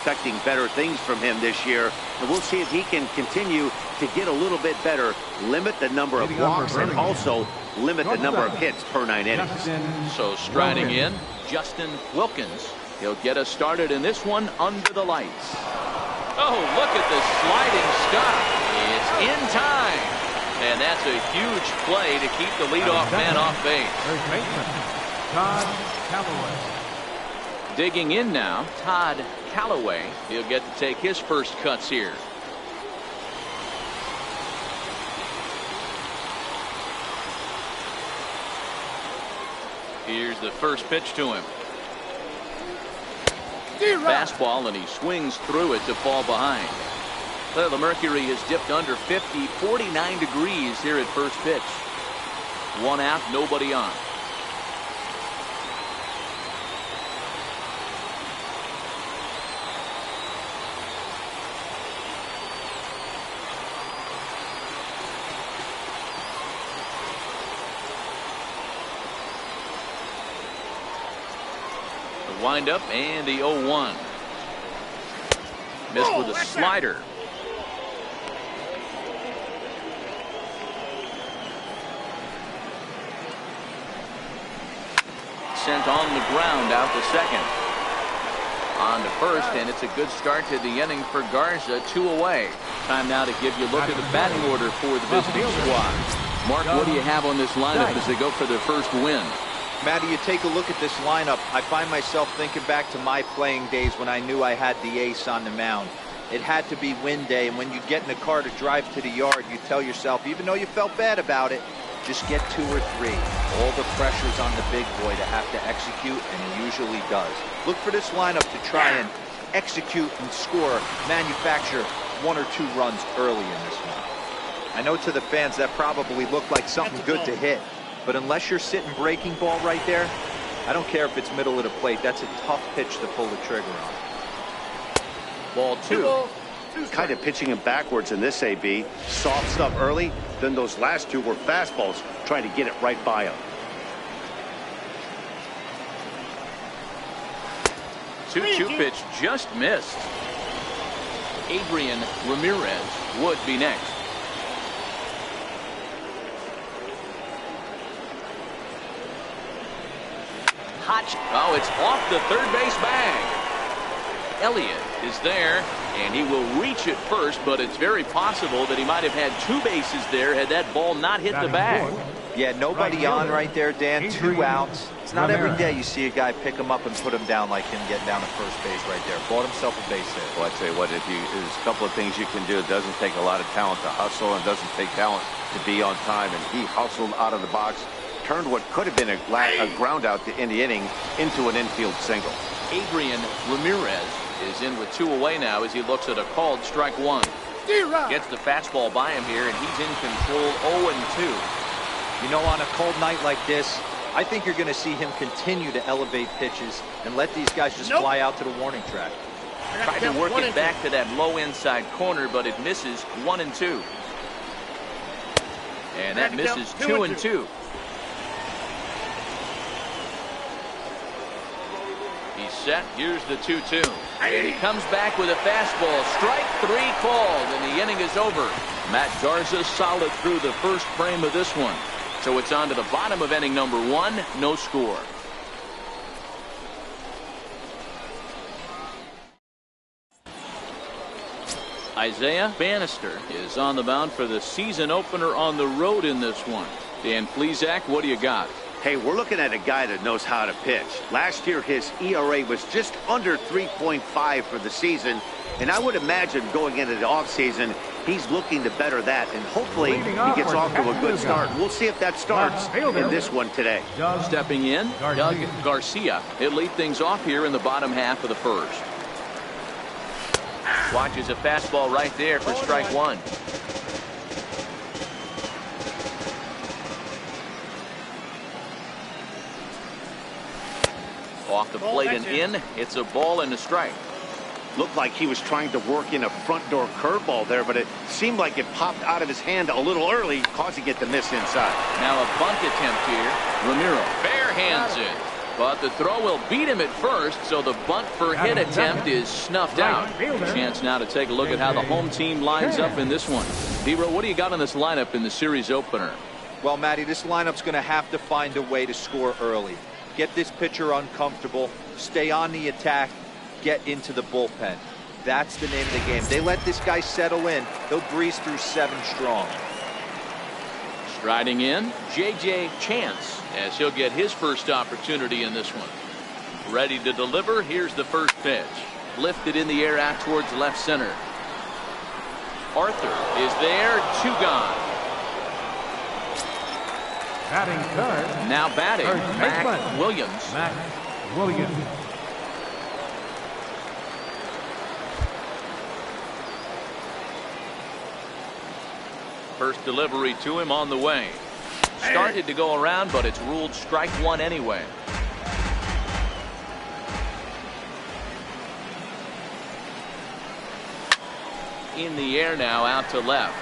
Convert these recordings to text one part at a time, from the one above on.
Expecting better things from him this year, and we'll see if he can continue to get a little bit better, limit the number of walks, and also limit the number of hits per 9 innings. So striding in, Justin Wilkins. He'll get us started in this one under the lights. Oh, look at the sliding stop. It's in time. And that's a huge play to keep the leadoff man off base. Todd Callaway. Digging in now, Todd Callaway. He'll get to take his first cuts here. Here's the first pitch to him. Fastball, and he swings through it to fall behind. Well, the mercury has dipped under 50, 49 degrees here at first pitch. 1 out, nobody on. Wind up and the 0-1. Missed with a slider. Sent on the ground out to second. On to first, and it's a good start to the inning for Garza. 2 away. Time now to give you a look at the batting order for the visiting squad. Mark, what do you have on this lineup as they go for their first win? Matty, you take a look at this lineup. I find myself thinking back to my playing days when I knew I had the ace on the mound. It had to be win day, and when you get in a car to drive to the yard, you tell yourself, even though you felt bad about it, just get 2 or 3. All the pressure's on the big boy to have to execute, and he usually does. Look for this lineup to try and execute and score, manufacture 1 or 2 runs early in this one. I know to the fans that probably looked like something good to hit. But unless you're sitting breaking ball right there, I don't care if it's middle of the plate. That's a tough pitch to pull the trigger on. Ball 2. Kind of pitching him backwards in this AB. Soft stuff early, then those last 2 were fastballs, trying to get it right by him. 2-2 pitch just missed. Adrian Ramirez would be next. Oh, it's off the third base bag. Elliott is there, and he will reach it first, but it's very possible that he might have had 2 bases there had that ball not hit the bag. Yeah, nobody on right there, Dan. 2 outs. It's not every day you see a guy pick him up and put him down like him getting down to first base right there. Bought himself a base hit. Well, I tell you what, there's a couple of things you can do. It doesn't take a lot of talent to hustle, and doesn't take talent to be on time. And he hustled out of the box, turned what could have been a ground out in the inning into an infield single. Adrian Ramirez is in with 2 away now as he looks at a called strike 1. Gets the fastball by him here, and he's in control 0-2. You know, on a cold night like this, I think you're going to see him continue to elevate pitches and let these guys just fly out to the warning track. Tried to work it back to that low inside corner, but it misses 1-2. And that misses 2-2. He's set. Here's the 2-2. And he comes back with a fastball. Strike 3 called, and the inning is over. Matt Garza solid through the first frame of this one. So it's on to the bottom of inning number 1. No score. Isaiah Bannister is on the mound for the season opener on the road in this one. Dan Plesac, what do you got? Hey, we're looking at a guy that knows how to pitch. Last year, his ERA was just under 3.5 for the season. And I would imagine going into the offseason, he's looking to better that. And hopefully he gets off to a good start. We'll see if that starts in this one today. Stepping in, Doug Garcia. He'll lead things off here in the bottom half of the first. Watches a fastball right there for strike 1. Off the plate and in. It's a ball and a strike. Looked like he was trying to work in a front door curveball there, but it seemed like it popped out of his hand a little early, causing it to miss inside. Now a bunt attempt here. Ramiro bare hands it. But the throw will beat him at first, so the bunt for hit attempt is snuffed out. Chance now to take a look at how the home team lines up in this one. D-Row, what do you got on this lineup in the series opener? Well, Matty, this lineup's going to have to find a way to score early. Get this pitcher uncomfortable, stay on the attack, get into the bullpen. That's the name of the game. They let this guy settle in, he'll breeze through 7 strong. Striding in, J.J. Chance, as he'll get his first opportunity in this one. Ready to deliver. Here's the first pitch. Lifted in the air out towards left center. Arthur is there. 2 gone. Batting third. Now batting, Third Mac baseman. Williams. Mac Williams. First delivery to him on the way. Started to go around, but it's ruled strike 1 anyway. In the air now, out to left.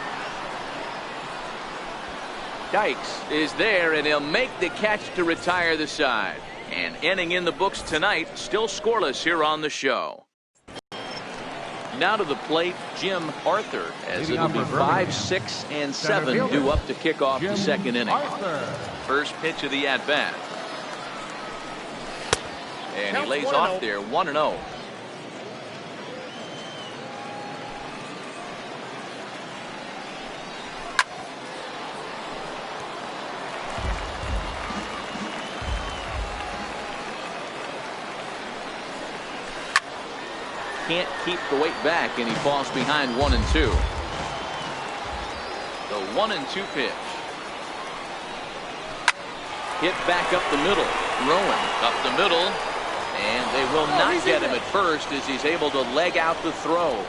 Dykes is there, and he'll make the catch to retire the side. An inning in the books tonight, still scoreless here on the show. Now to the plate, Jim Arthur, as it'll be 5, 6, and 7 due up to kick off the second inning. First pitch of the at-bat. And he lays off there, 1-0. Can't keep the weight back, and he falls behind 1-2. The 1-2 pitch. Hit back up the middle. Throwing up the middle. And they will not get him at first as he's able to leg out the throw.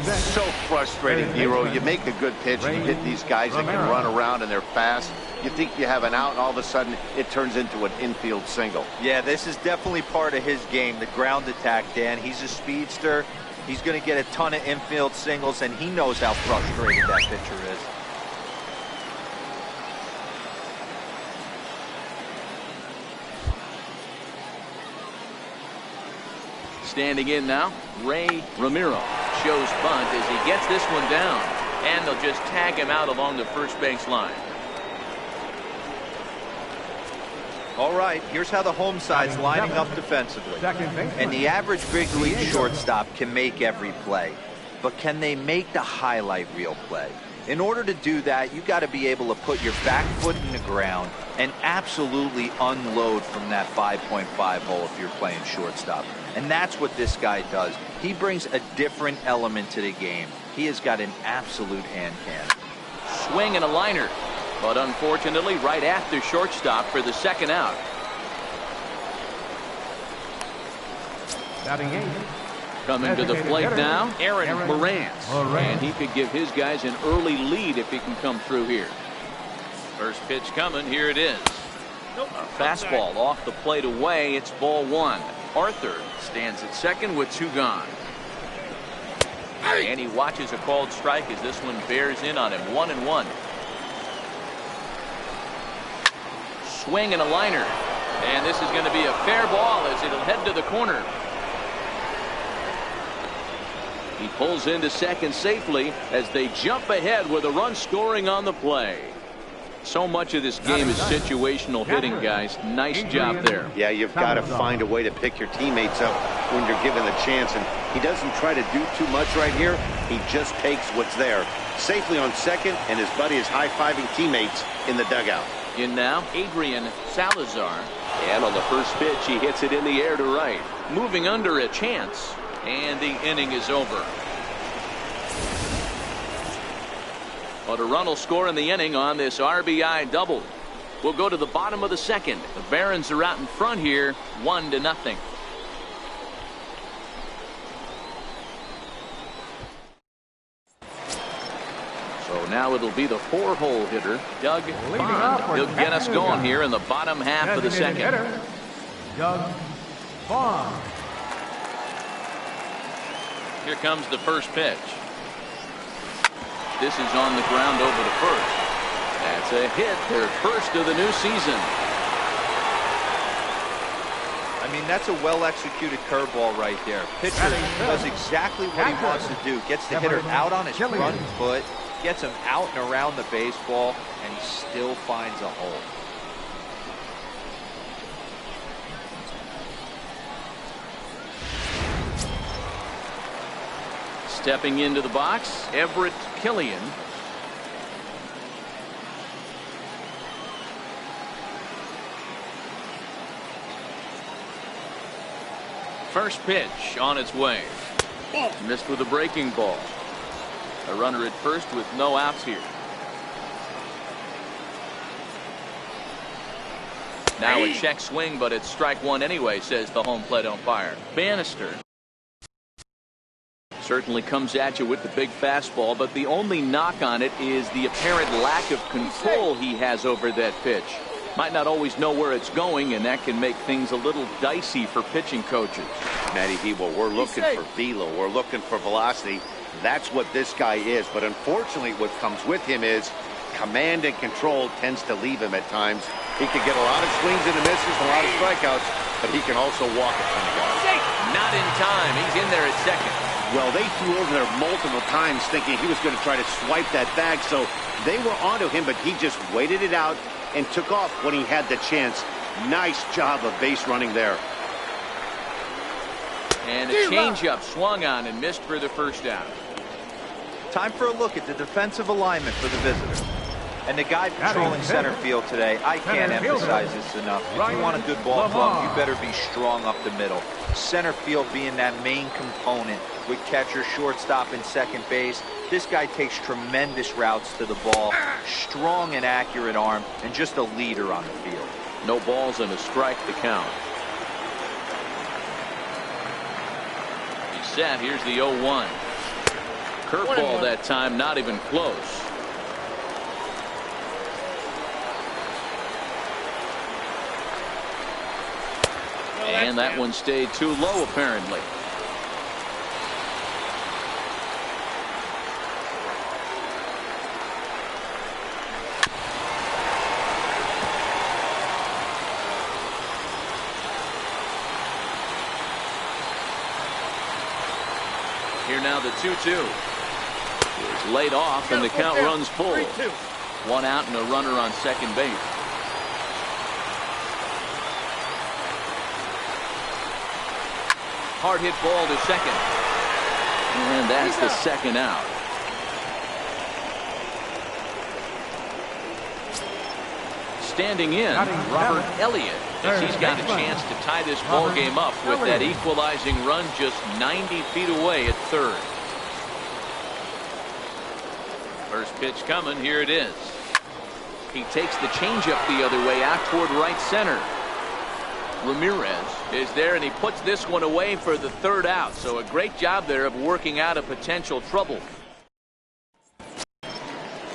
So frustrating, Hero. You make a good pitch and you hit these guys that can run around and they're fast. You think you have an out, and all of a sudden it turns into an infield single. Yeah, this is definitely part of his game, the ground attack, Dan. He's a speedster. He's going to get a ton of infield singles, and he knows how frustrating that pitcher is. Standing in now, Ray Ramiro shows bunt as he gets this one down, and they'll just tag him out along the first base line. All right, here's how the home side's lining up defensively. And the average big league shortstop can make every play, but can they make the highlight reel play? In order to do that, you got to be able to put your back foot in the ground and absolutely unload from that 5.5 hole if you're playing shortstop. And that's what this guy does. He brings a different element to the game. He has got an absolute hand can. Swing and a liner, but unfortunately right after shortstop for the second out. Batting 8. Coming to the plate now, Aaron Morantz. And he could give his guys an early lead if he can come through here. First pitch coming, here it is. A fastball off the plate away, it's ball 1. Arthur stands at second with 2 gone. And he watches a called strike as this one bears in on him, 1-1. Swing and a liner. And this is going to be a fair ball as it'll head to the corner. He pulls into second safely as they jump ahead with a run scoring on the play. So much of this game is situational hitting, guys. Nice job there. Yeah, you've got to find a way to pick your teammates up when you're given the chance. And he doesn't try to do too much right here. He just takes what's there. Safely on second, and his buddy is high-fiving teammates in the dugout. In now, Adrian Salazar. And on the first pitch, he hits it in the air to right. Moving under a chance. And the inning is over. But a run will score in the inning on this RBI double. We'll go to the bottom of the second. The Barons are out in front here, 1-0. So now it'll be the 4-hole hitter, Doug Bond. He'll get us going here in the bottom half of the second. Doug Bond. Here comes the first pitch. This is on the ground over to first. That's a hit, their first of the new season. mean, that's a well-executed curveball right there. Pitcher does exactly what he wants to do. Gets the hitter out on his front foot, gets him out and around the baseball, and he still finds a hole. Stepping into the box, Everett Killian. First pitch on its way. Missed with a breaking ball. A runner at first with no outs here. Now a check swing, but it's strike one anyway, says the home plate umpire. Bannister certainly comes at you with the big fastball, but the only knock on it is the apparent lack of control he has over that pitch. Might not always know where it's going, and that can make things a little dicey for pitching coaches. Matty B, well, we're looking for velo. We're looking for velocity. That's what this guy is. But unfortunately, what comes with him is command and control tends to leave him at times. He can get a lot of swings and misses, a lot of strikeouts, but he can also walk a ton of guys. Not in time. He's in there at second. Well, they threw over there multiple times thinking he was going to try to swipe that bag, so they were onto him, but he just waited it out and took off when he had the chance. Nice job of base running there. And a changeup swung on and missed for the first out. Time for a look at the defensive alignment for the visitor. And the guy patrolling center field today, I can't emphasize this enough. If you want a good ball club, you better be strong up the middle. Center field being that main component with catcher, shortstop, and second base. This guy takes tremendous routes to the ball, strong and accurate arm, and just a leader on the field. No balls and a strike to count. He's set. Here's the 0-1. Curveball that time, not even close. And that one stayed too low, apparently. Here now the 2-2. Is laid off and the count runs full. 1 out and a runner on second base. Hard hit ball to second. And that's the second out. Standing in, Robert Elliott, as he's got a chance to tie this ball game up with that equalizing run just 90 feet away at third. First pitch coming. Here it is. He takes the changeup the other way out toward right center. Ramirez is there, and he puts this one away for the third out. So a great job there of working out a potential trouble.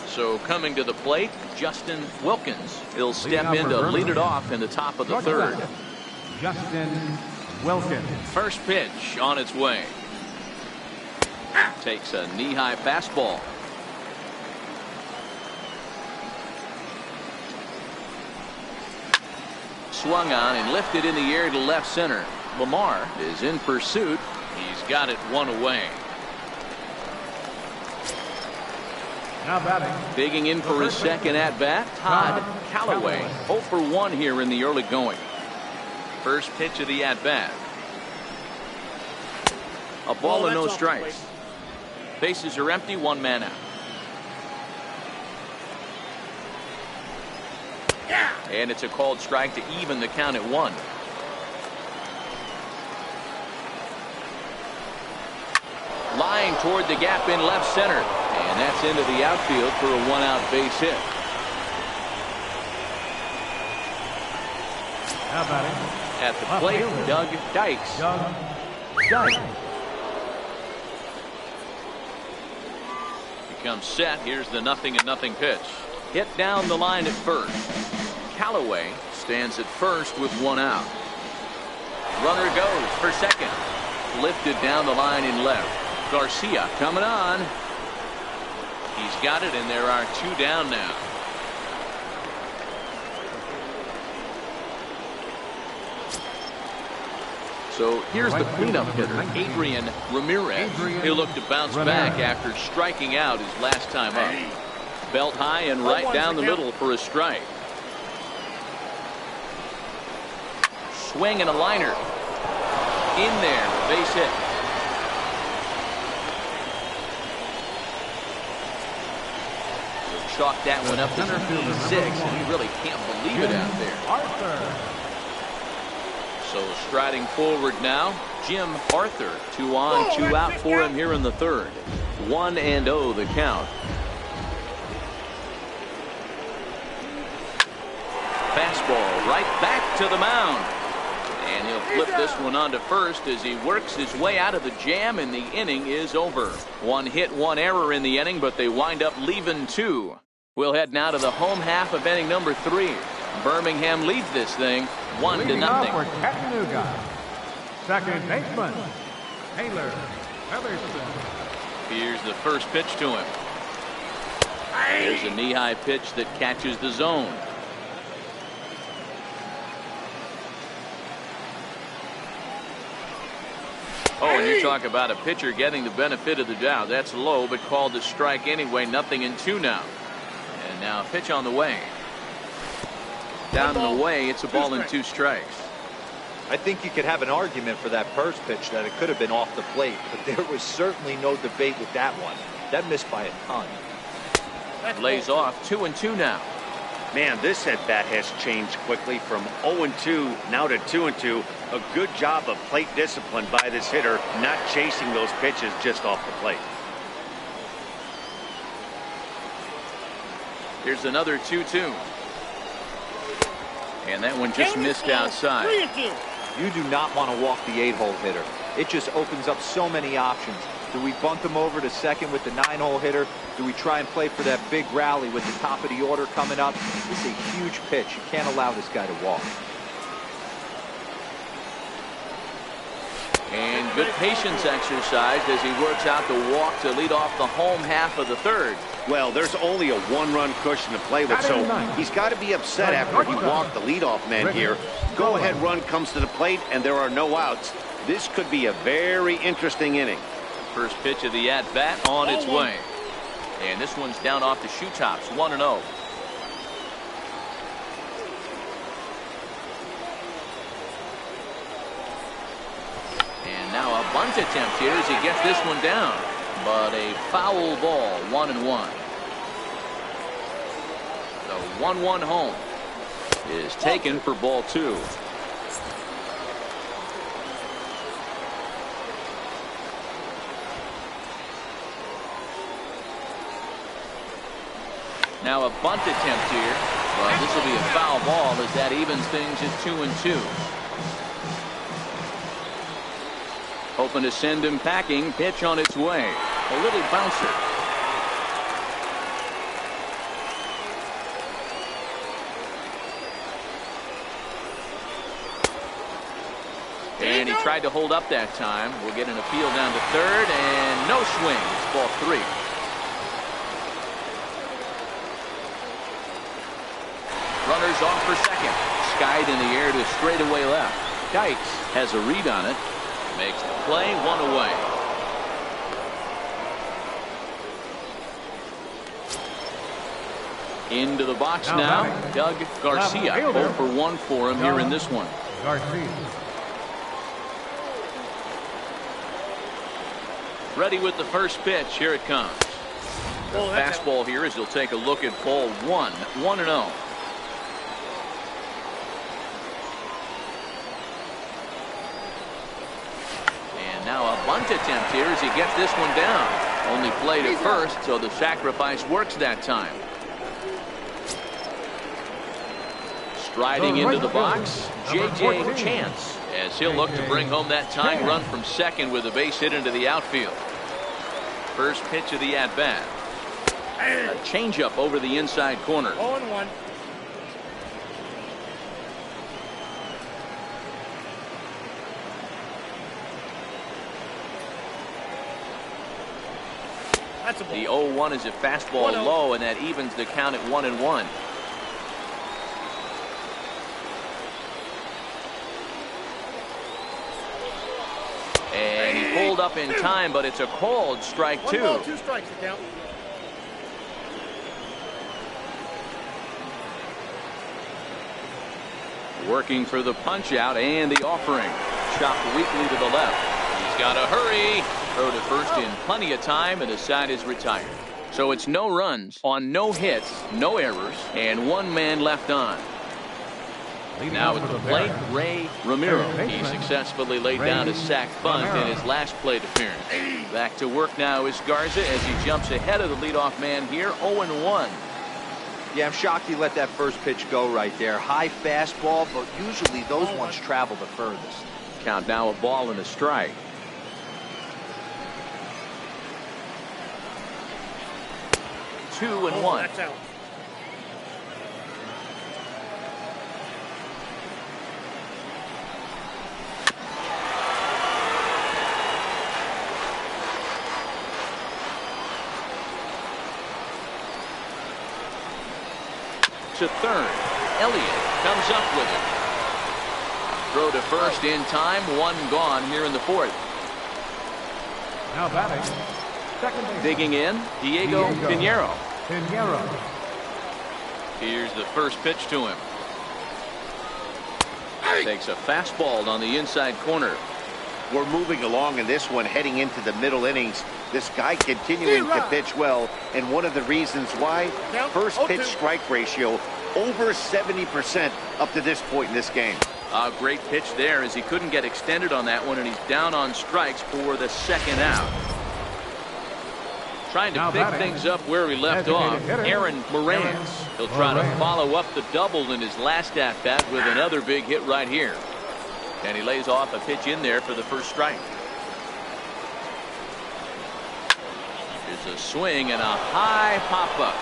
So coming to the plate, Justin Wilkins. He'll step in to lead it off in the top of the third. Justin Wilkins. First pitch on its way. Takes a knee-high fastball. Swung on and lifted in the air to left center. Lamar is in pursuit. He's got it one away. Now batting. Digging in for his second at bat, Todd Callaway. 0 for 1 here in the early going. First pitch of the at bat. A ball and no strikes. Bases are empty, 1 man out. And it's a called strike to even the count at 1. Line toward the gap in left center. And that's into the outfield for a 1-out base hit. Now batting. At the plate, Doug Dykes. Doug Dykes. Becomes set. Here's the 0-0 pitch. Hit down the line at first. Callaway stands at first with 1 out. Runner goes for second. Lifted down the line in left. Garcia coming on. He's got it, and there are 2 down now. So here's the cleanup hitter, Adrian Ramirez. He'll look to bounce back after striking out his last time up. Belt high and right down the middle for a strike. Swing and a liner. In there, base hit. He'll chalk that one up to 6, and he really can't believe it out there. So striding forward now, Jim Arthur. 2 on, 2 out for him here in the third. 1-0 the count. Fastball right back to the mound. And he'll flip this one onto first as he works his way out of the jam, and the inning is over. 1 hit, 1 error in the inning, but they wind up leaving 2. We'll head now to the home half of inning number 3. Birmingham leads this thing 1-0. For Chattanooga, second baseman, Taylor Featherston. Here's the first pitch to him. There's a knee-high pitch that catches the zone. Oh, and you talk about a pitcher getting the benefit of the doubt. That's low, but called a strike anyway. 0-2 now. And now a pitch on the way. Down and away, it's a ball and 2 strikes. I think you could have an argument for that first pitch that it could have been off the plate, but there was certainly no debate with that one. That missed by a ton. Lays off. 2-2 now. Man, this at-bat has changed quickly from 0-2 now to 2-2. A good job of plate discipline by this hitter, not chasing those pitches just off the plate. Here's another 2-2. And that one just missed outside. You do not want to walk the 8-hole hitter. It just opens up so many options. Do we bunt him over to second with the 9-hole hitter? Do we try and play for that big rally with the top of the order coming up? It's a huge pitch. You can't allow this guy to walk. And good patience exercise as he works out the walk to lead off the home half of the third. Well, there's only a 1-run cushion to play with, so he's got to be upset after he walked the leadoff man here. Go-ahead run comes to the plate, and there are no outs. This could be a very interesting inning. First pitch of the at-bat on its way. And this one's down off the shoe tops. 1-0. And now a bunt attempt here as he gets this one down. But a foul ball. 1-1. The 1-1 home is taken for ball 2. Now a bunt attempt here, but this will be a foul ball as that evens things at 2-2. Hoping to send him packing. Pitch on its way. A little bouncer. And he tried to hold up that time. We'll get an appeal down to third, and no swing. It's ball 3. Runners off for second. Skied in the air to straightaway left. Dykes has a read on it. Makes the play. 1 away. Into the box now. Doug Garcia. 0 for 1 for him here in this one. Garcia. Ready with the first pitch. Here it comes. The fastball here as he'll take a look at ball 1. 1-0. Now a bunt attempt here as he gets this one down. Only played at first, so the sacrifice works that time. Striding into the box, J.J. Chance, as he'll look to bring home that tying run from second with a base hit into the outfield. First pitch of the at-bat. A changeup over the inside corner. 0-1. The 0-1 is a fastball low, and that evens the count at 1-1. pulled up in time, but it's a called strike two. 1 ball, 2 strikes to count. Working for the punch out and the offering. Chopped weakly to the left. He's got to hurry. Throw to first in plenty of time, and the side is retired. So it's no runs on no hits, no errors, and 1 man left on. Now at the plate, Ray Ramiro. He successfully laid down a sac bunt in his last plate appearance. Back to work now is Garza as he jumps ahead of the leadoff man here, 0-1. Yeah, I'm shocked he let that first pitch go right there. High fastball, but usually those ones travel the furthest. Count now a ball and a strike. Two and one. That's out. To third. Elliott comes up with it. Throw to first in time. 1 gone here in the 4th. Now batting, second base. Digging in, Diego Pinheiro. Pinheiro. Here's the first pitch to him. Takes a fastball on the inside corner. We're moving along in this one, heading into the middle innings. This guy continuing to pitch well, and one of the reasons why, first pitch strike ratio over 70% up to this point in this game. A great pitch there as he couldn't get extended on that one, and he's down on strikes for the 2nd out. Trying to pick things up where he left off, Aaron Morantz. He'll try to follow up the double in his last at-bat with another big hit right here. And he lays off a pitch in there for the first strike. There's a swing and a high pop-up.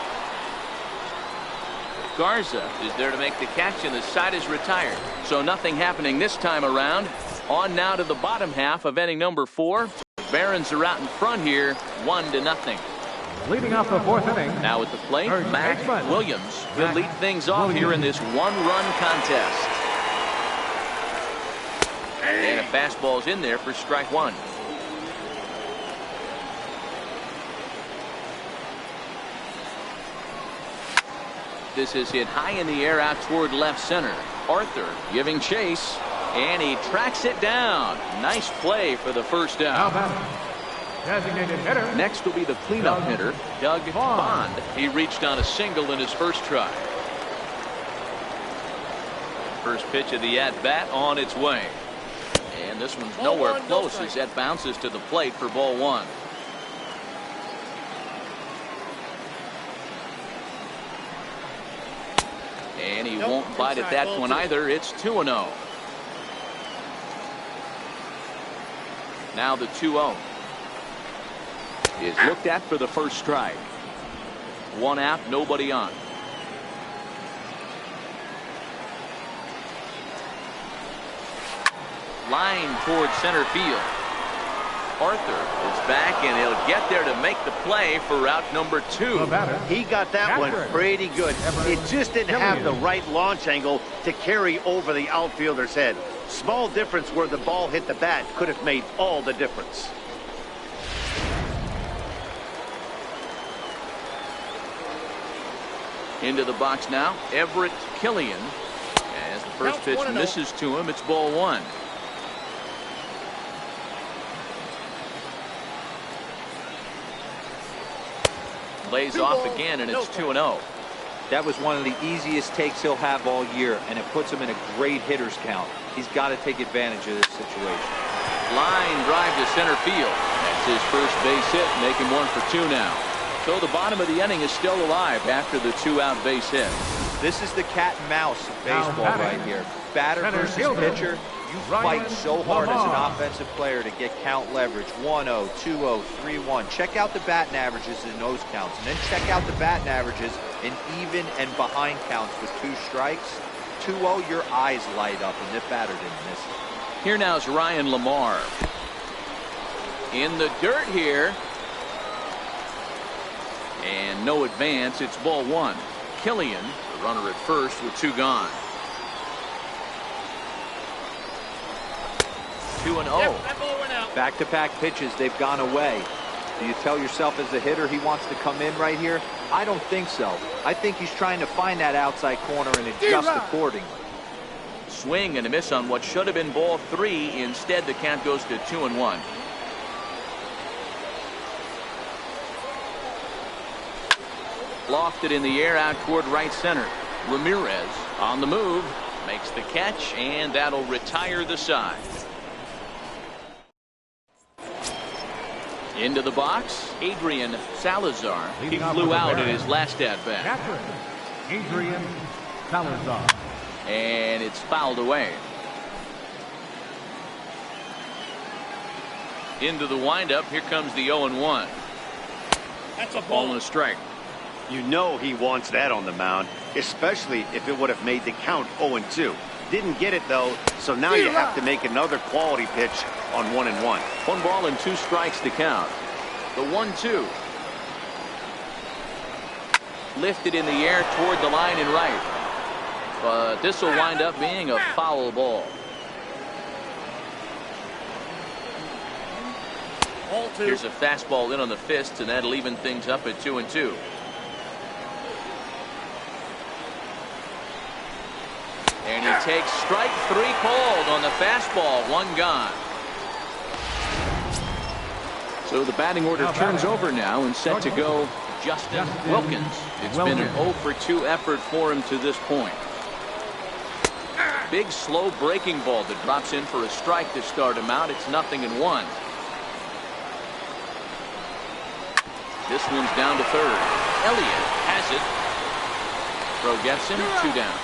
Garza is there to make the catch, and the side is retired. So nothing happening this time around. On now to the bottom half of inning number 4. Barons are out in front here, 1-0. Leading off the 4th inning. Now at the plate, Mac Williams will lead things off here in this 1-run contest. And a fastball's in there for strike 1. This is hit high in the air out toward left center. Arthur giving chase, and he tracks it down. Nice play for the first Now out. batting, designated hitter. Next will be the cleanup hitter, Doug Bond. He reached on a single in his first try. First pitch of the at-bat on its way. And this one's nowhere close as that bounces to the plate for ball 1. And he won't bite at that one either. It's 2-0. Now the 2-0 is looked at for the first strike. 1 out, nobody on. Line towards center field. Arthur is back, and he'll get there to make the play for route number 2. He got that one pretty good. It just didn't have the right launch angle to carry over the outfielder's head. Small difference where the ball hit the bat could have made all the difference. Into the box now, Everett Killian. As the first pitch misses to him, it's ball 1. Lays off again, and it's 2-0. That was one of the easiest takes he'll have all year, and it puts him in a great hitter's count. He's got to take advantage of this situation. Line drive to center field. That's his first base hit, making 1 for 2 now. So the bottom of the inning is still alive after the 2-out base hit. This is the cat and mouse of baseball right here. Batter versus pitcher. You fight so hard as an offensive player to get count leverage. 1-0, 2-0, 3-1. Check out the batting averages in those counts, and then check out the batting averages in even and behind counts with 2 strikes. 2-0, your eyes light up, and the batter didn't miss it. Here now is Ryan Lamar. In the dirt here. And no advance. It's ball 1. Killian, the runner at first with 2 gone. 2-0. Yep, that ball went out. Back-to-back pitches, they've gone away. Do you tell yourself as a hitter he wants to come in right here? I don't think so. I think he's trying to find that outside corner and adjust accordingly. Swing and a miss on what should have been ball 3. Instead, the count goes to 2-1. Lofted in the air out toward right center. Ramirez on the move, makes the catch, and that'll retire the side. Into the box, Adrian Salazar. He flew out in his last at-bat. Catcher, Adrian Salazar. And it's fouled away. Into the windup. Here comes the 0-1. That's a ball and a strike. You know he wants that on the mound, especially if it would have made the count 0-2. Didn't get it, though, so now you have to make another quality pitch on 1-1. 1 ball and 2 strikes to count. The 1-2. Lifted in the air toward the line and right. But this will wind up being a foul ball. Here's a fastball in on the fist, and that'll even things up at 2-2. And he takes strike 3 called on the fastball. 1 gone. So the batting order turns over now and set to go Justin Wilkins. It's been an 0-for-2 effort for him to this point. Big slow breaking ball that drops in for a strike to start him out. It's 0-1. This one's down to third. Elliott has it. Throw gets him. 2 down.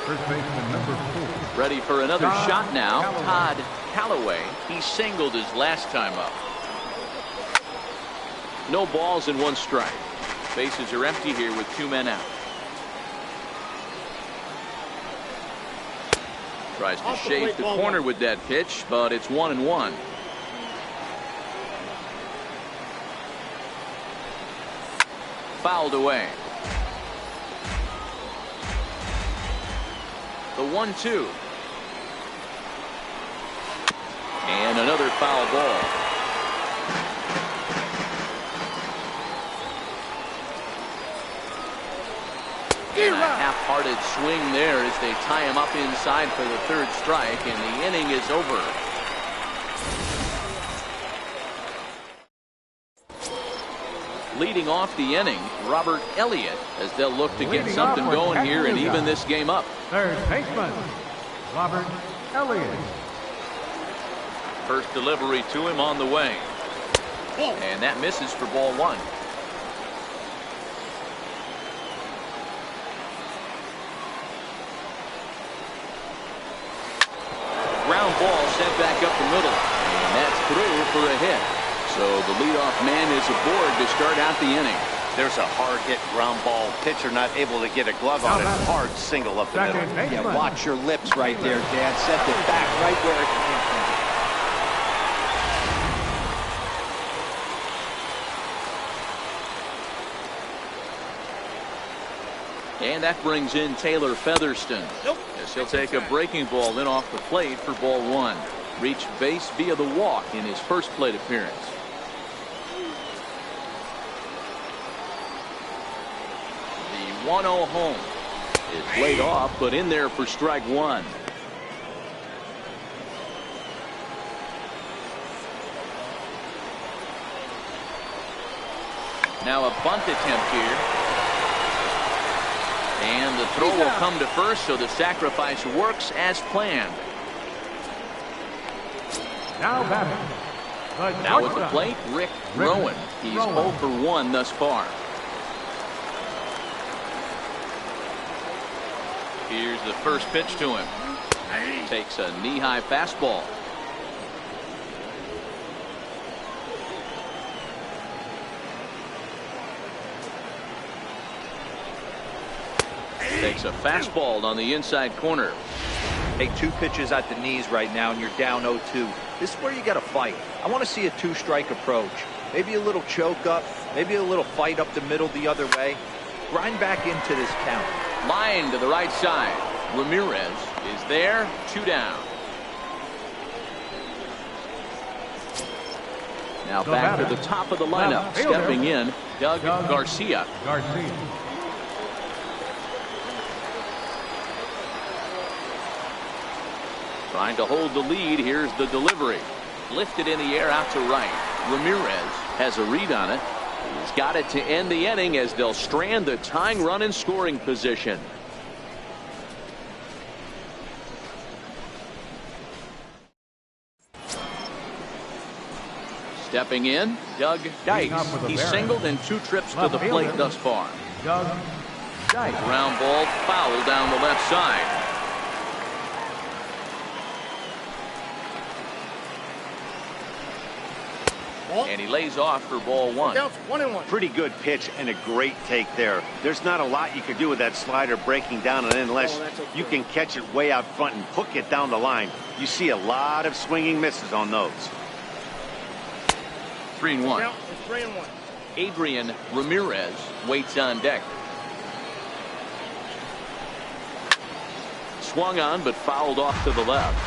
First baseman number 4. Ready for another shot now. Todd Callaway. He singled his last time up. No balls and 1 strike. Bases are empty here with 2 men out. Tries to shade the corner with that pitch, but it's 1-1. Fouled away. The 1-2. And another foul ball. And a half-hearted swing there as they tie him up inside for the 3rd strike, and the inning is over. Leading off the inning, Robert Elliott, as they'll look to get something going here and even this game up. Third baseman, Robert Elliott. First delivery to him on the way. And that misses for ball 1. Ground ball sent back up the middle. And that's through for a hit. So the leadoff man is aboard to start out the inning. There's a hard hit ground ball. Pitcher not able to get a glove on it. Hard single up the middle. Yeah, watch your lips right there, Dad. Sent it back right where it came from. And that brings in Taylor Featherston. As he'll take a breaking ball in off the plate for ball 1. Reached base via the walk in his first plate appearance. The 1-0 home is laid off, but in there for strike 1. Now a bunt attempt here. And the throw will come to first, so the sacrifice works as planned. Now batting. Now at the plate, Rick Rowan. He's 0 for 1 thus far. Here's the first pitch to him. Takes a knee-high fastball. Takes a fastball on the inside corner. Take 2 pitches at the knees right now, and you're down 0-2. This is where you got to fight. I want to see a 2-strike approach. Maybe a little choke up, maybe a little fight up the middle the other way. Grind back into this count. Line to the right side. Ramirez is there. 2 down. Now back to the top of the lineup. Stepping in, Doug Garcia. Trying to hold the lead. Here's the delivery. Lifted in the air out to right. Ramirez has a read on it. He's got it to end the inning as they'll strand the tying run in scoring position. Stepping in, Doug Dice. He's singled in 2 trips to the plate thus far. Doug Dice. Ground ball foul down the left side. And he lays off for ball 1. 1-1. Pretty good pitch and a great take there. There's not a lot you can do with that slider breaking down and unless you can catch it way out front and hook it down the line. You see a lot of swinging misses on those. 3-1. It's 3-1. Adrian Ramirez waits on deck. Swung on but fouled off to the left.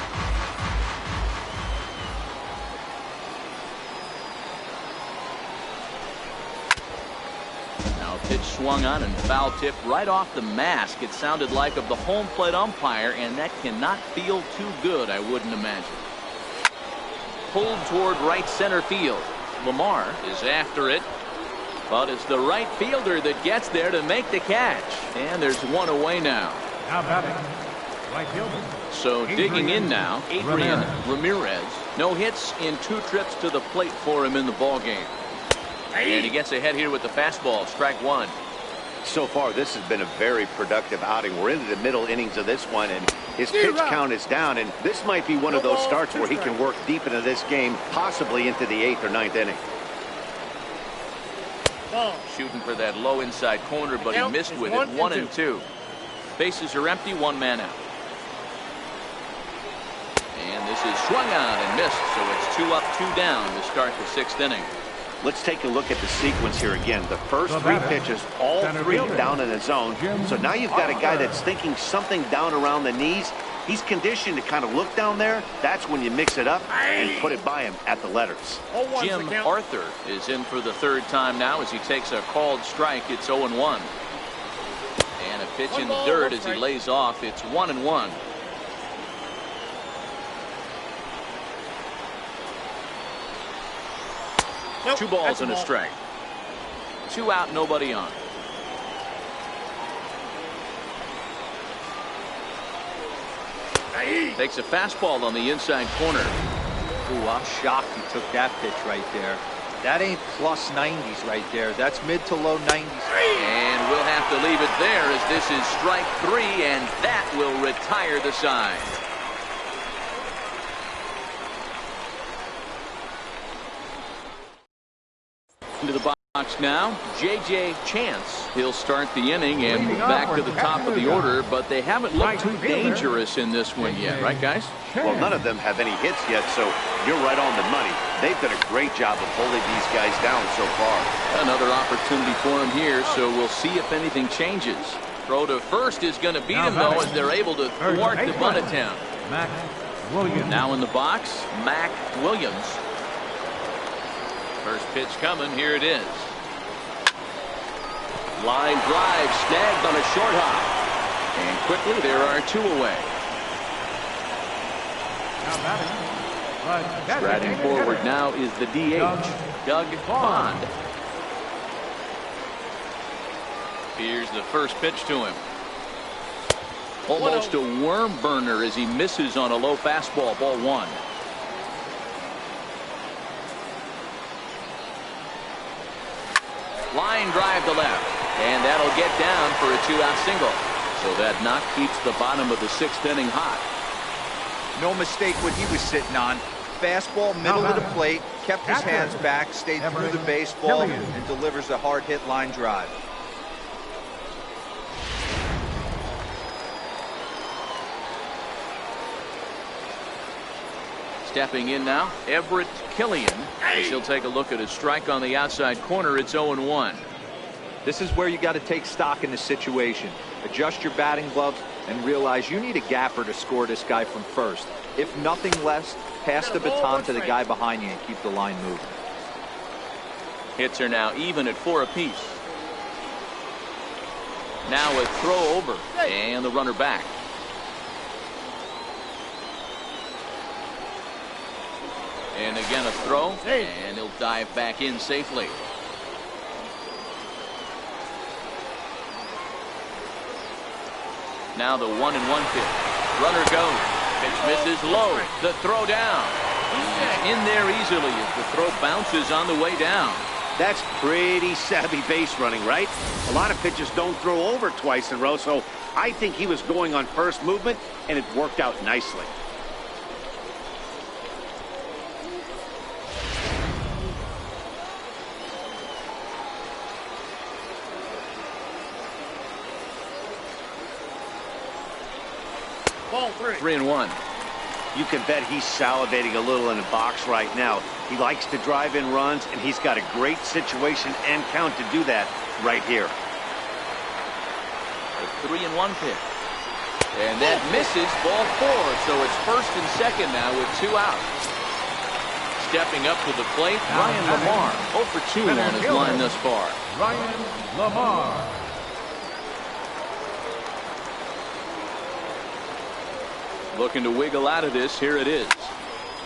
Now pitch swung on and foul tipped right off the mask. It sounded like of the home plate umpire, and that cannot feel too good, I wouldn't imagine. Pulled toward right center field. Lamar is after it, but it's the right fielder that gets there to make the catch. And there's one away now. Now batting, right fielder. So digging in now, Adrian Ramirez. No hits in 2 trips to the plate for him in the ballgame. And he gets ahead here with the fastball. Strike 1. So far, this has been a very productive outing. We're into the middle innings of this one, and his pitch count is down. And this might be one of those starts where he can work deep into this game, possibly into the 8th or 9th inning. Shooting for that low inside corner, but he missed with it. 1-2. Bases are empty. 1 man out. And this is swung on and missed, so it's 2 up, 2 down to start the 6th inning. Let's take a look at the sequence here again. The first 3 pitches, all 3 down in the zone. So now you've got a guy that's thinking something down around the knees. He's conditioned to kind of look down there. That's when you mix it up and put it by him at the letters. Jim Arthur is in for the 3rd time now as he takes a called strike. It's 0-1. And a pitch in the dirt as he lays off. It's 1-1. Nope, 2 balls and a strike. 2 out, nobody on. Takes a fastball on the inside corner. Ooh, I'm shocked he took that pitch right there. That ain't plus 90s right there. That's mid to low 90s. And we'll have to leave it there as this is strike 3, and that will retire the side. Into the box now, J.J. Chance. He'll start the inning and move back to the top of the order, but they haven't looked too dangerous in this one yet, right, guys? Well, none of them have any hits yet, so you're right on the money. They've done a great job of holding these guys down so far. Another opportunity for him here, so we'll see if anything changes. Throw to first is going to beat him, though, as they're able to thwart the bunt attempt. Mac Williams. Now in the box, Mac Williams. First pitch coming. Here it is. Line drive snagged on a short hop. And quickly there are 2 away. Striding forward now is the DH, Doug Bond. Here's the first pitch to him. Almost a worm burner as he misses on a low fastball. Ball 1. Line drive to left, and that'll get down for a 2-out single. So that knock keeps the bottom of the 6th inning hot. No mistake what he was sitting on. Fastball, middle of the plate, kept his hands back, stayed through the baseball, and delivers a hard hit line drive. Stepping in now, Everett Killian, as he'll take a look at his strike on the outside corner. It's 0-1. This is where you got to take stock in the situation. Adjust your batting gloves and realize you need a gapper to score this guy from first. If nothing less, pass the baton to the guy behind you and keep the line moving. Hits are now even at 4 apiece. Now a throw over and the runner back. And again a throw, and he'll dive back in safely. Now the 1-1 pitch. Runner goes. Pitch misses low. The throw down. He's in there easily as the throw bounces on the way down. That's pretty savvy base running, right? A lot of pitchers don't throw over twice in a row, so I think he was going on first movement, and it worked out nicely. Ball 3-1. You can bet he's salivating a little in the box right now. He likes to drive in runs, and he's got a great situation and count to do that right here. A 3-1 pitch. And that misses, ball 4. So it's first and second now with 2 outs. Stepping up to the plate, Ryan Lamar. 0 for 2 on his line thus far. Ryan Lamar. Looking to wiggle out of this. Here it is.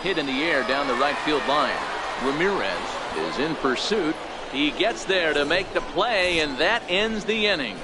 Hit in the air down the right field line. Ramirez is in pursuit. He gets there to make the play, and that ends the inning.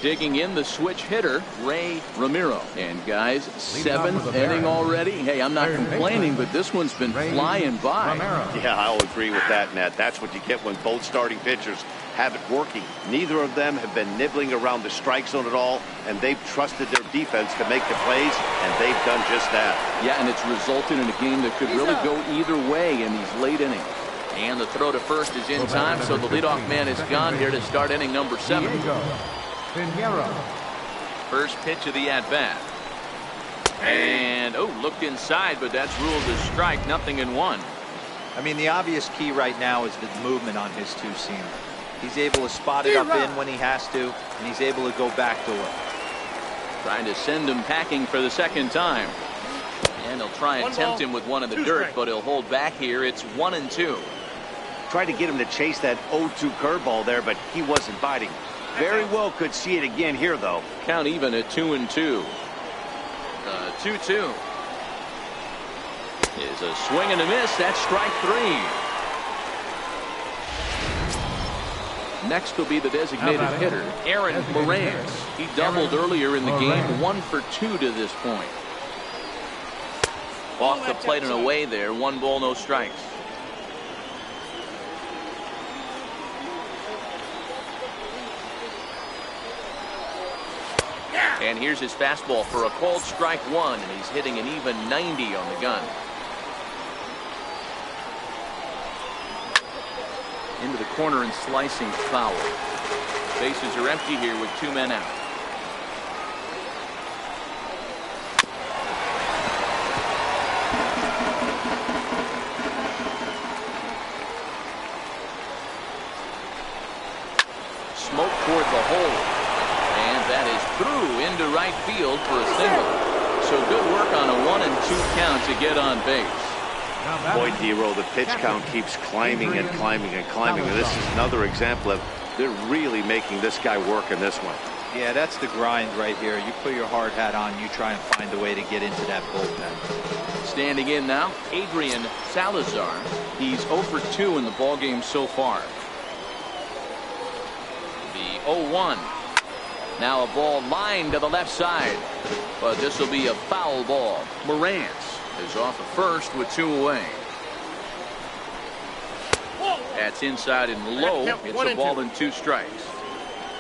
Digging in the switch hitter, Ray Ramiro. And guys, 7th inning already. Hey, I'm not complaining, but this one's been flying by. Yeah, I'll agree with that, Matt. That's what you get when both starting pitchers have it working. Neither of them have been nibbling around the strike zone at all, and they've trusted their defense to make the plays, and they've done just that. Yeah, and it's resulted in a game that could really go either way in these late innings. And the throw to first is in time, so the leadoff man is gone here to start inning number 7. First pitch of the at-bat. And, looked inside, but that's ruled as strike, 0-1. I mean, the obvious key right now is the movement on his two-seamer. He's able to spot it up in when he has to, and he's able to go back to it. Trying to send him packing for the second time. And he'll try and tempt him with one in the dirt, but he'll hold back here. It's 1-2. Tried to get him to chase that 0-2 curveball there, but he wasn't biting. Very well could see it again here, though. Count even at 2-2. 2-2. Is a swing and a miss. That's strike 3. Next will be the designated hitter, Aaron Morant. He doubled earlier in the game, 1 for 2 to this point. Off the plate and away there, 1 ball, no strikes. And here's his fastball for a called strike 1, and he's hitting an even 90 on the gun. Into the corner and slicing foul. Bases are empty here with 2 men out. Smoke toward the hole. And that is through into right field for a single. So good work on a 1-2 count to get on base. Boy, Dero, the pitch count keeps climbing and climbing and climbing. And this is another example of they're really making this guy work in this one. Yeah, that's the grind right here. You put your hard hat on, you try and find a way to get into that bullpen. Standing in now, Adrian Salazar. He's 0 for 2 in the ballgame so far. The 0-1. Now a ball lined to the left side, but this will be a foul ball. Morant is off at first with 2 away. That's inside and low. It's a ball and 2 strikes.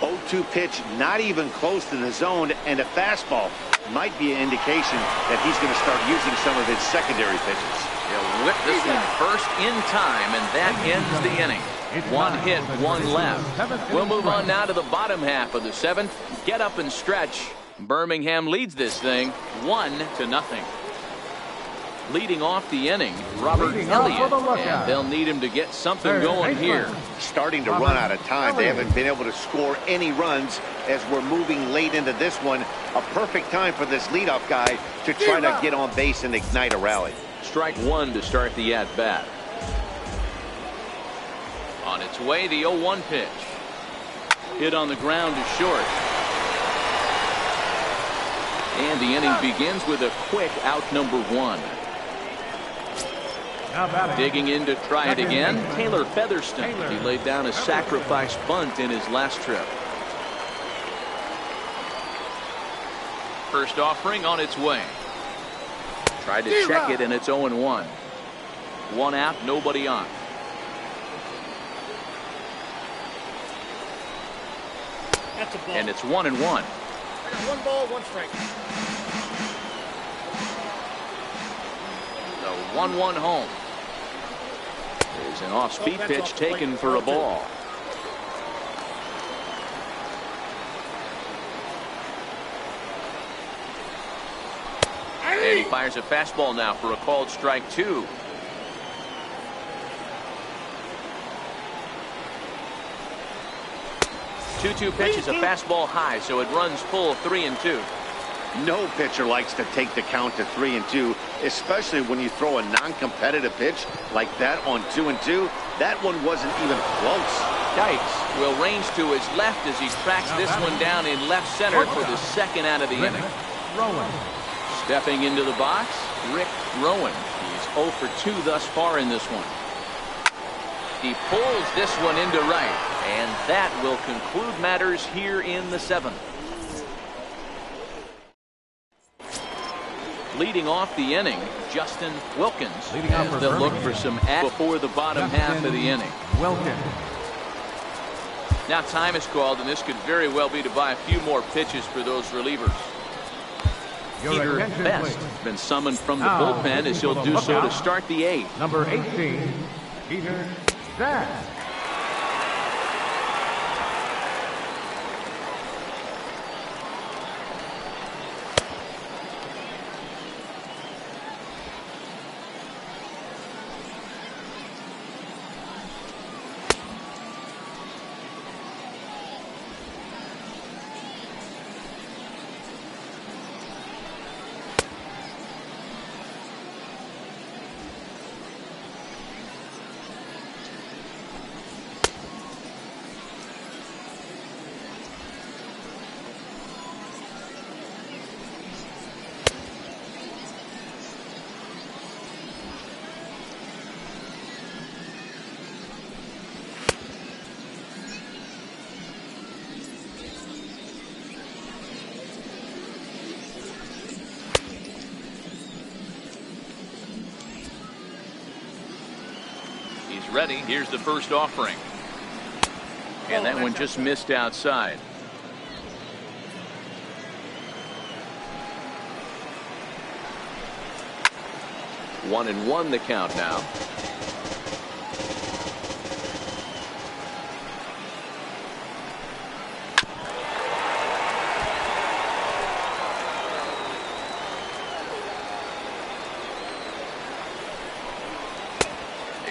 0-2 pitch, not even close to the zone, and a fastball might be an indication that he's going to start using some of his secondary pitches. He'll whip this one first in time, and that ends the inning. 1 hit, 1 left. We'll move on now to the bottom half of the 7th. Get up and stretch. Birmingham leads this thing 1-0. Leading off the inning, Robert Elliott, and they'll need him to get something going here. Starting to run out of time. They haven't been able to score any runs as we're moving late into this one. A perfect time for this leadoff guy to try to get on base and ignite a rally. Strike one to start the at-bat. On its way, the 0-1 pitch. Hit on the ground to short. And the inning begins with a quick out number one. Digging in to try it again, Taylor Featherston. He laid down a sacrifice bunt in his last trip. First offering on its way. Tried to check it, and it's 0-1. One out, nobody on. And it's 1-1. I got 1 ball, 1 strike. The 1-1 home. There's an off-speed pitch taken for a ball. And he fires a fastball now for a called strike 2. Two pitch is a fastball high, so it runs full 3-2. No pitcher likes to take the count to 3-2, especially when you throw a non-competitive pitch like that on 2-2. That one wasn't even close. Dykes will range to his left as he tracks this one down in left center for the second out of the inning. Stepping into the box, Rick Rowan. He's 0 for 2 thus far in this one. He pulls this one into right, and that will conclude matters here in the 7th. Leading off the inning, Justin Wilkins. As they'll look for some before the bottom half of the inning. Now time is called, and this could very well be to buy a few more pitches for those relievers. Peter Best has been summoned from the bullpen as he'll do so to start the 8th. Number 18, Peter Best. Ready. Here's the first offering. And that one just missed outside. One and one the count now.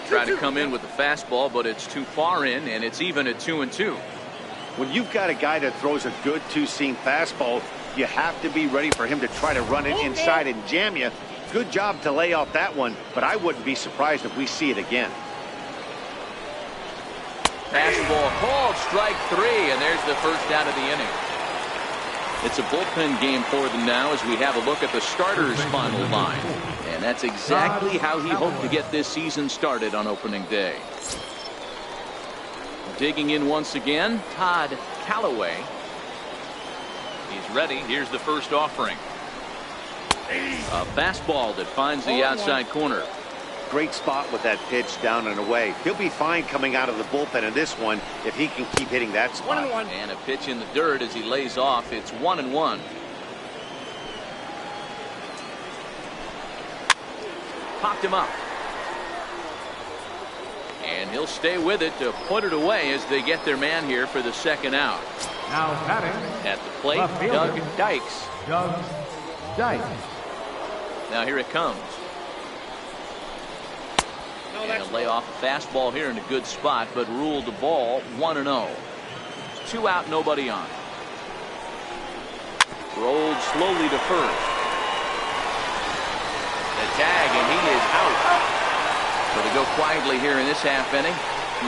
Try to come in with the fastball, but it's too far in, and it's even at 2-2. When you've got a guy that throws a good two-seam fastball, you have to be ready for him to try to run it inside and jam you. Good job to lay off that one, but I wouldn't be surprised if we see it again. Fastball called, strike 3, and there's the first out of the inning. It's a bullpen game for them now as we have a look at the starters' final line. And that's exactly how he hoped to get this season started on opening day. Digging in once again, Todd Callaway. He's ready. Here's the first offering. A fastball that finds the outside corner. Great spot with that pitch down and away. He'll be fine coming out of the bullpen in this one if he can keep hitting that spot. 1-1. And a pitch in the dirt as he lays off. It's 1-1. Popped him up. And he'll stay with it to put it away as they get their man here for the second out. Now batting at the plate, Doug Dykes. Doug Dykes. Now here it comes. And he'll lay off a fastball here in a good spot, but ruled the ball 1-0. 2 out, nobody on. Rolled slowly to first. The tag, and he is out. So they go quietly here in this half inning.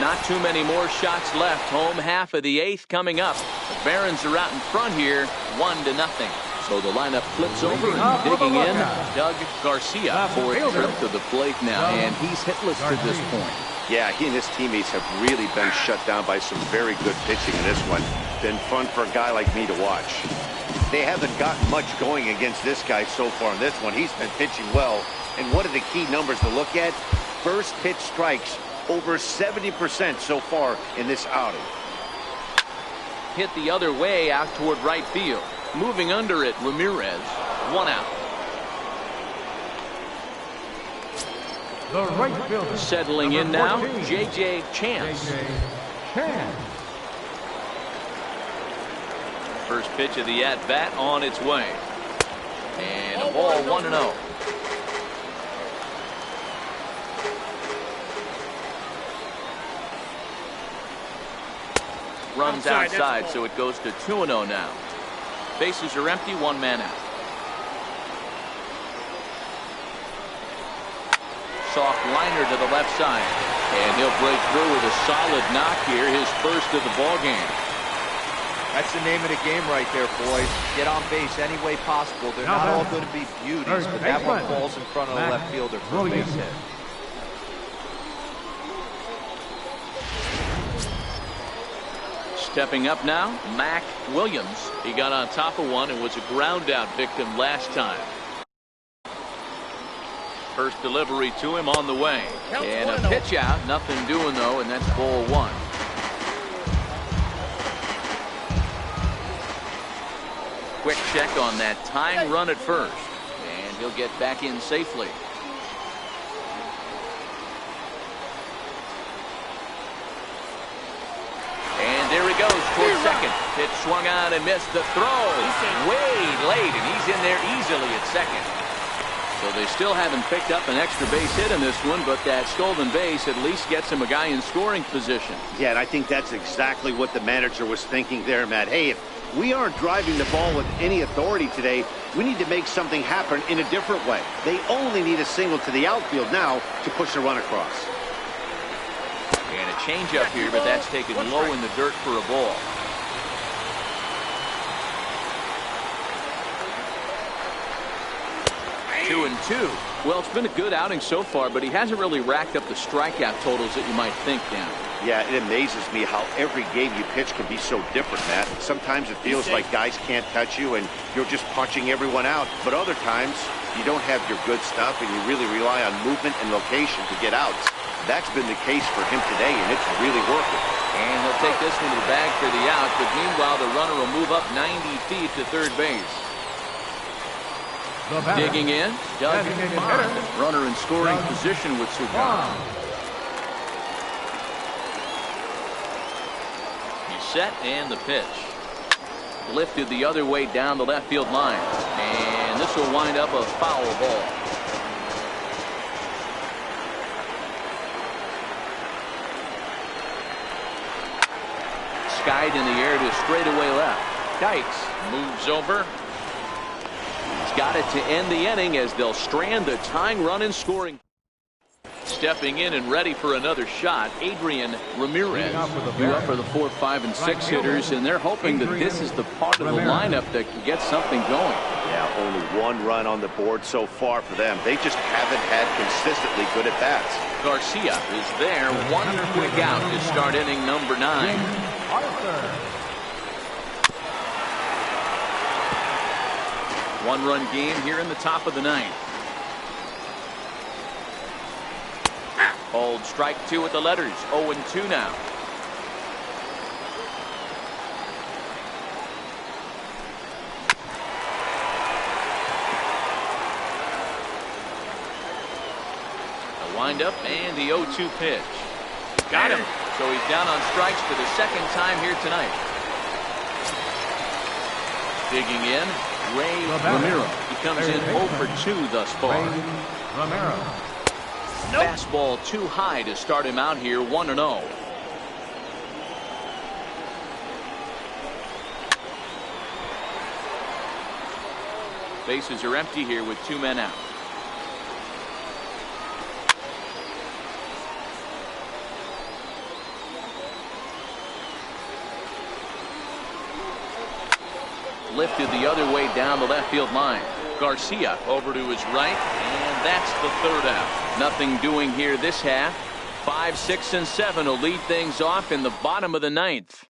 Not too many more shots left. Home half of the 8th coming up. The Barons are out in front here, 1-0. So the lineup flips over and digging in. Doug Garcia for a trip to the plate now, and he's hitless to this point. Yeah, he and his teammates have really been shut down by some very good pitching in this one. Been fun for a guy like me to watch. They haven't gotten much going against this guy so far in this one. He's been pitching well. And one of the key numbers to look at, first pitch strikes, over 70% so far in this outing. Hit the other way out toward right field. Moving under it, Ramirez, 1 out. The right fielder. Settling in now, 14, J.J. Chance. J.J. Chance. First pitch of the at-bat on its way. And a ball 1-0. Runs outside, so it goes to 2-0 now. Bases are empty, 1 man out. Soft liner to the left side. And he'll break through with a solid knock here, his first of the ball game. That's the name of the game right there, boys. Get on base any way possible. They're not all going to be beauties, but that one falls in front of the left fielder for a base hit. Stepping up now, Mac Williams. He got on top of one and was a ground out victim last time. First delivery to him on the way. And a pitch out, nothing doing though, and that's ball 1. Quick check on that tying run at first. And he'll get back in safely. And there he goes towards second. Pitch swung on and missed the throw. Way late, and he's in there easily at second. So they still haven't picked up an extra base hit in this one, but that stolen base at least gets him a guy in scoring position. Yeah, and I think that's exactly what the manager was thinking there, Matt. Hey, if we aren't driving the ball with any authority today, we need to make something happen in a different way. They only need a single to the outfield now to push a run across. And a changeup here, but that's taken low in the dirt for a ball. Two and two. Well, it's been a good outing so far, but he hasn't really racked up the strikeout totals that you might think, Dan. Yeah, it amazes me how every game you pitch can be so different, Matt. Sometimes it feels like guys can't touch you and you're just punching everyone out. But other times, you don't have your good stuff and you really rely on movement and location to get outs. That's been the case for him today, and it's really working. And he'll take this one to the bag for the out, but meanwhile, the runner will move up 90 feet to third base. Digging in, Doug Bond, runner in scoring position with Sugar. He's set, and the pitch. Lifted the other way down the left field line. And this will wind up a foul ball. Skied in the air to straightaway left. Dykes moves over. He's got it to end the inning as they'll strand the tying run in scoring. Stepping in and ready for another shot, Adrian Ramirez. Due up for the 4, 5, and 6 hitters, and they're hoping that this is the part of the lineup that can get something going. Yeah, only 1 run on the board so far for them. They just haven't had consistently good at bats. Garcia is there, 1 quick out to start inning number 9. One-run game here in the top of the 9th. Hold strike 2 with the letters. 0-2 now. The windup and the 0-2 pitch. Got him. So he's down on strikes for the second time here tonight. Digging in, Ray Romero. He comes in 0 for 2 thus far. Romero. Fastball too high to start him out here, 1-0. Bases are empty here with 2 men out. Lifted the other way down the left field line. Garcia over to his right, and that's the 3rd out. Nothing doing here this half. 5, 6, and 7 will lead things off in the bottom of the 9th.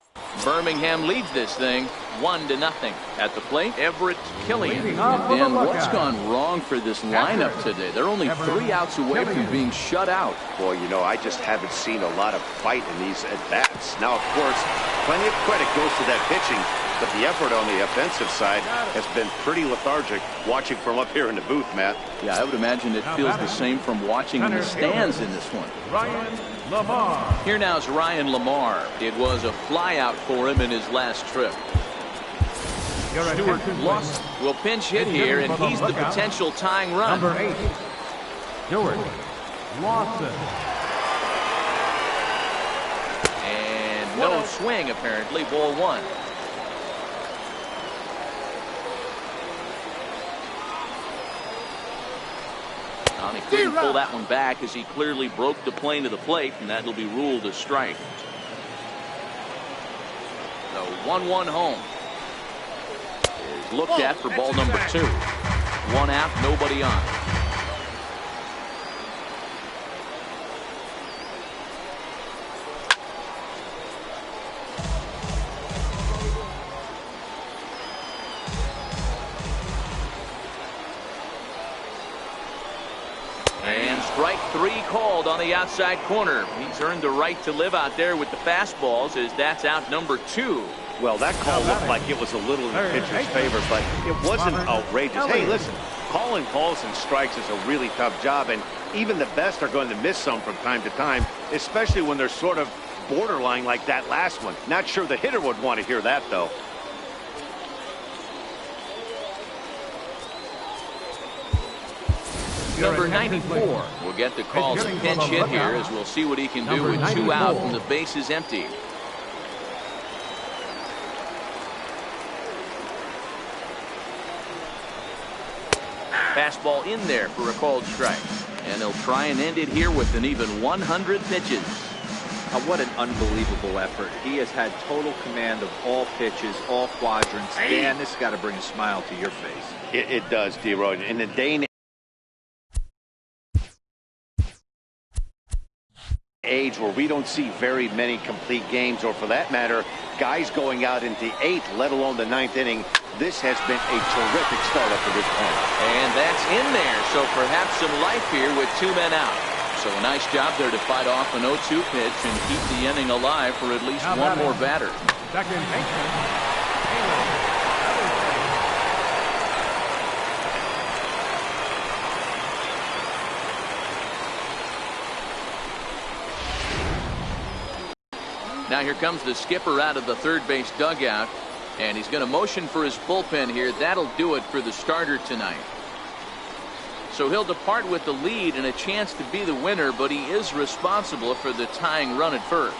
Birmingham leads this thing 1-0. At the plate, Everett Killian. And then what's gone wrong for this lineup today? They're only 3 outs away from being shut out. Boy, you know, I just haven't seen a lot of fight in these at-bats. Now, of course, plenty of credit goes to that pitching, but the effort on the offensive side has been pretty lethargic watching from up here in the booth, Matt. Yeah, I would imagine it feels the same from watching in the stands in this one. Ryan Lamar. Here now is Ryan Lamar. It was a flyout for him in his last trip. Stuart Lawson will pinch hit here, and he's the potential tying run. Number 8, Stuart Lawson. And no swing, apparently. Ball 1. He couldn't pull that one back as he clearly broke the plane to the plate, and that'll be ruled a strike. The 1-1 home is looked at for ball number 2. 1 out, nobody on. And strike 3 called on the outside corner. He's earned the right to live out there with the fastballs, as that's out number 2. Well, that call looked like it was a little in the pitcher's favor, but it wasn't outrageous. Hey, listen, calling balls and strikes is a really tough job, and even the best are going to miss some from time to time, especially when they're sort of borderline like that last one. Not sure the hitter would want to hear that, though. Number 94 will get the call to pinch hit here, as we'll see what he can do with 2 out and the bases empty. Fastball in there for a called strike. And they'll try and end it here with an even 100 pitches. What an unbelievable effort. He has had total command of all pitches, all quadrants. Dan, this has got to bring a smile to your face. It does, D-Roy. In the day and age where we don't see very many complete games, or for that matter, guys going out into 8th, let alone the 9th inning, this has been a terrific start up to this point. And that's in there, so perhaps some life here with 2 men out. So a nice job there to fight off an 0-2 pitch and keep the inning alive for at least one more batter. Second baseman. Now here comes the skipper out of the third base dugout, and he's going to motion for his bullpen here. That'll do it for the starter tonight. So he'll depart with the lead and a chance to be the winner, but he is responsible for the tying run at first.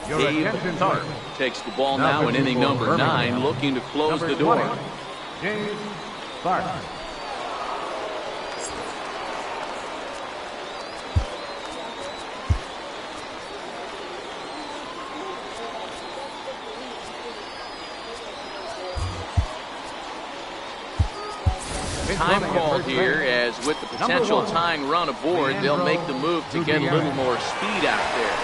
Dave Tharp takes the ball now in inning number 9, looking to close the door. Dave Tharp. Time called here, as with the potential tying run aboard, they'll make the move to get a little more speed out there.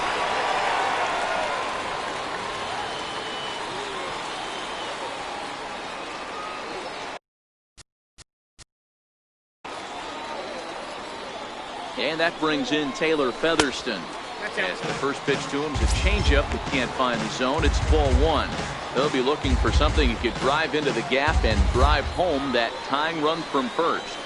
And that brings in Taylor Featherston. As the first pitch to him is a changeup that can't find the zone. It's ball 1. They'll be looking for something he could drive into the gap and drive home that tying run from first.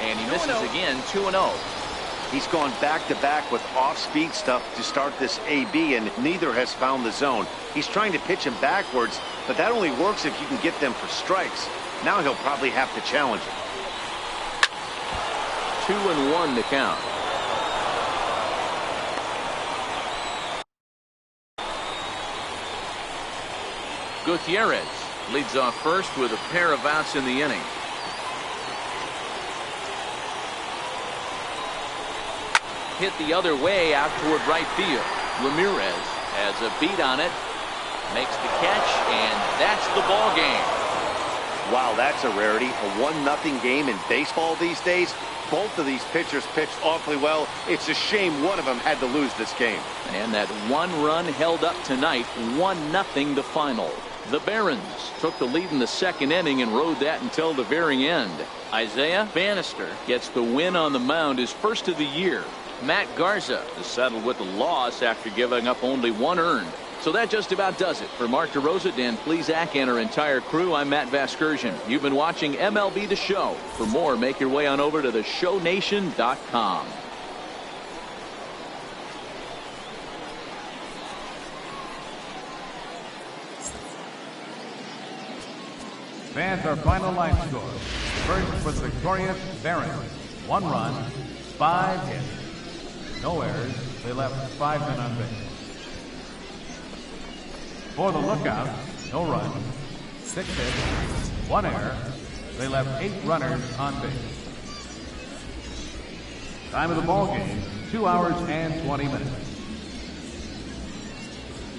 And he misses again, 2-0. He's gone back-to-back with off-speed stuff to start this AB, and neither has found the zone. He's trying to pitch him backwards, but that only works if you can get them for strikes. Now he'll probably have to challenge him. 2-1 to count. Gutierrez leads off first with a pair of outs in the inning. Hit the other way out toward right field. Ramirez has a beat on it, makes the catch, and that's the ball game. Wow, that's a rarity. A 1-0 game in baseball these days. Both of these pitchers pitched awfully well. It's a shame one of them had to lose this game. And that one run held up tonight. 1-0 the final. The Barons took the lead in the second inning and rode that until the very end. Isaiah Bannister gets the win on the mound, his first of the year. Matt Garza is settled with the loss after giving up only 1 earned. So that just about does it. For Mark DeRosa, Dan Plesac, and our entire crew, I'm Matt Vasgersian. You've been watching MLB The Show. For more, make your way on over to theshownation.com. Fans, our final line score. First for the victorious Barons. 1 run, 5 hits. No errors. They left 5 men on base. For the Lookout, no runs, 6 hits, 1 error. They left 8 runners on base. Time of the ball game, 2 hours and 20 minutes.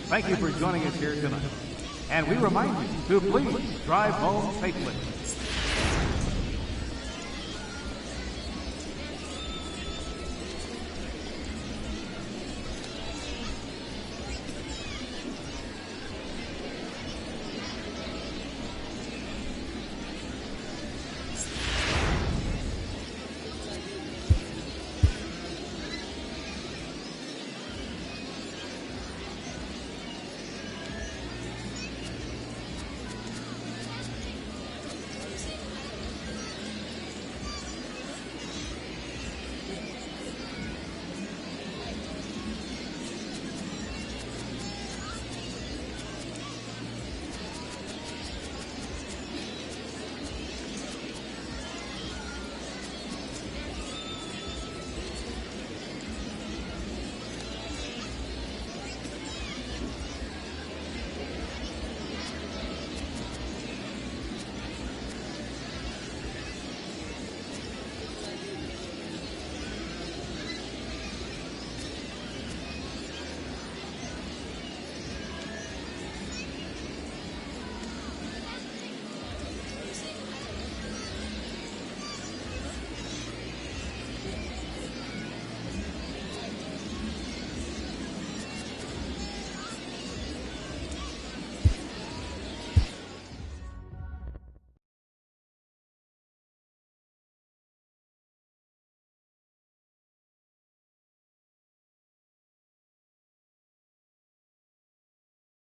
Thank you for joining us here tonight. And we remind you to please drive home safely.